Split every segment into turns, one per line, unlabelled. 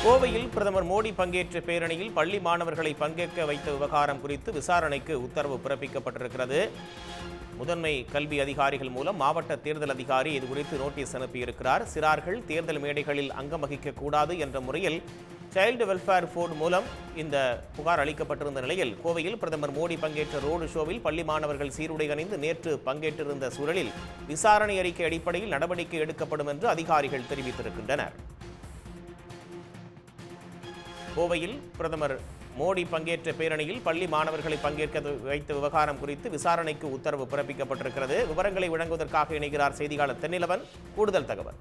கோவையில் பிரதமர் மோடி பங்கேற்ற பேரணியில் பள்ளி மாணவர்களை பங்கேற்க வைத்த விவகாரம் குறித்து விசாரணைக்கு உத்தரவு பிறப்பிக்கப்பட்டிருக்கிறது. முதன்மை கல்வி அதிகாரிகள் மூலம் மாவட்ட தேர்தல் அதிகாரி இதுகுறித்து நோட்டீஸ் அனுப்பியிருக்கிறார். சிறார்கள் தேர்தல் மேடைகளில் அங்கம் வகிக்க கூடாது என்ற முறையில் சைல்டு வெல்ஃபேர் போர்டு மூலம் இந்த புகார் அளிக்கப்பட்டிருந்த நிலையில் கோவையில் பிரதமர் மோடி பங்கேற்ற ரோடு ஷோவில் பள்ளி மாணவர்கள் சீருடை அணிந்து நேற்று பங்கேற்றிருந்த சூழலில் விசாரணை அறிக்கை அடிப்படையில் நடவடிக்கை எடுக்கப்படும் என்று அதிகாரிகள் தெரிவித்திருக்கின்றனர். கோவையில் பிரதமர் மோடி பங்கேற்ற பேரணியில் பள்ளி மாணவர்களை பங்கேற்க வைத்த விவகாரம் குறித்து விசாரணைக்கு உத்தரவு பிறப்பிக்கப்பட்டிருக்கிறது. விவரங்களை வழங்குவதற்காக இணைகிறார் செய்தியாளர் தென்னிலவன். கூடுதல் தகவல்.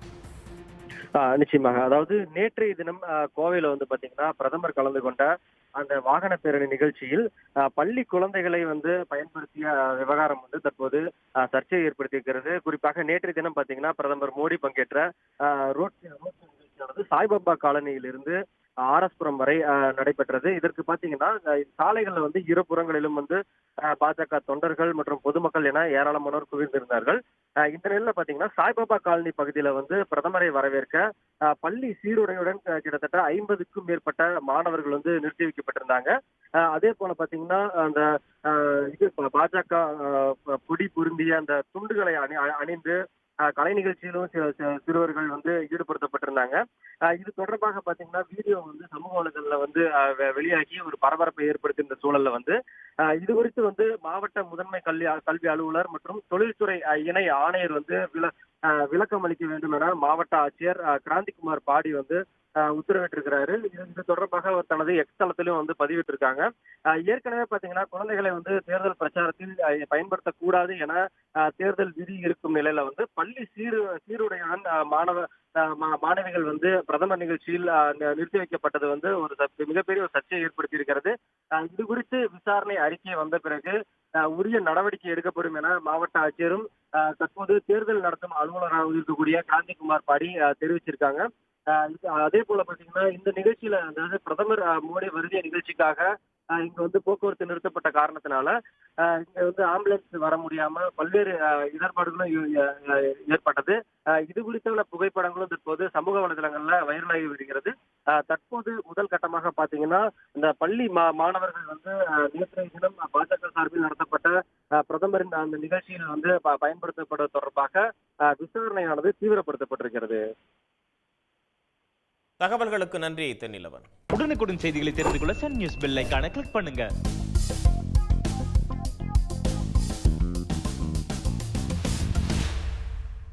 நிச்சயமாக. அதாவது நேற்றைய தினம் கோவையில பாத்தீங்கன்னா பிரதமர் கலந்து கொண்ட அந்த வாகன பேரணி நிகழ்ச்சியில் பள்ளி குழந்தைகளை பயன்படுத்திய விவகாரம் தற்போது சர்ச்சையை ஏற்படுத்தியிருக்கிறது. குறிப்பாக நேற்றைய தினம் பாத்தீங்கன்னா பிரதமர் மோடி பங்கேற்ற ரோட் நிகழ்ச்சியானது சாய்பாபா காலனியிலிருந்து ஆர்எஸ்புரம் வரை நடைபெற்றது. இதற்கு பாத்தீங்கன்னா சாலைகள்ல இருபுறங்களிலும் பாஜக தொண்டர்கள் மற்றும் பொதுமக்கள் என ஏராளமானோர் குவிந்திருந்தார்கள். இந்த நிலையில பாத்தீங்கன்னா சாய்பாபா காலனி பகுதியில பிரதமரை வரவேற்க பள்ளி சீருடையுடன் கிட்டத்தட்ட 50க்கும் மேற்பட்ட மாணவர்கள் நிறுத்தி வைக்கப்பட்டிருந்தாங்க. அதே போல பாத்தீங்கன்னா அந்த பாஜக பொடி பொருந்திய அந்த துண்டுகளை அணிந்து கலை நிகழ்ச்சியிலும் சிறுவர்கள் ஈடுபடுத்தப்பட்டிருந்தாங்க. இது தொடர்பாக பாத்தீங்கன்னா வீடியோ சமூக வலைதளத்துல வெளியாகி ஒரு பரபரப்பை ஏற்படுத்தியிருந்த சூழல்ல இது குறித்து மாவட்ட முதன்மை கல்வி அலுவலர் மற்றும் தொழில்துறை இணை ஆணையர் விளக்கம் அளிக்க வேண்டும் என மாவட்ட ஆட்சியர் கிராந்திகுமார் பாடி உத்தரவிட்டிருக்கிறாரு. இது தொடர்பாக அவர் தனது எக்ஸ் தளத்திலும் பதிவிட்டிருக்காங்க. ஏற்கனவே பாத்தீங்கன்னா குழந்தைகளை தேர்தல் பிரச்சாரத்தில் பயன்படுத்தக்கூடாது என தேர்தல் விதி இருக்கும் நிலையில பள்ளி சீருடையுடன் மாணவிகள் பிரதமர் நிகழ்ச்சியில் நிறுத்தி வைக்கப்பட்டது ஒரு மிகப்பெரிய ஒரு சர்ச்சையை ஏற்படுத்தி இருக்கிறது. இது குறித்து விசாரணை அறிக்கை வந்த பிறகு உரிய நடவடிக்கை எடுக்கப்படும் என மாவட்ட ஆட்சியரும் தற்போது தேர்தல் நடத்தும் அலுவலராக இருக்கக்கூடிய கிராந்திகுமார் பாடி தெரிவிச்சிருக்காங்க. அதே போல பாத்தீங்கன்னா இந்த நிகழ்ச்சியில அதாவது பிரதமர் மோடி வருகை நிகழ்ச்சிக்காக இங்க போக்குவரத்து நிறுத்தப்பட்ட காரணத்தினால இங்க ஆம்புலன்ஸ் வர முடியாம பல்வேறு இடர்பாடுகளும் ஏற்பட்டது. இது குறித்தான புகைப்படங்களும் தற்போது சமூக வலைதளங்கள்ல வைரலாகி வருகிறது. தற்போது முதல் கட்டமாக பாத்தீங்கன்னா இந்த பள்ளி மாணவர்கள் நேற்றைய தினம் பாஜக சார்பில் நடத்தப்பட்ட பிரதமரின் அந்த நிகழ்ச்சியில் பயன்படுத்தப்படுவது தொடர்பாக விசாரணையானது தீவிரப்படுத்தப்பட்டிருக்கிறது.
தகவல்களுக்கு நன்றி தென்னிலவன்.
உடனுக்குடன் செய்திகளை தெரிந்து கொள்ள சன் நியூஸ் பெல் ஐகானை கிளிக் பண்ணுங்க.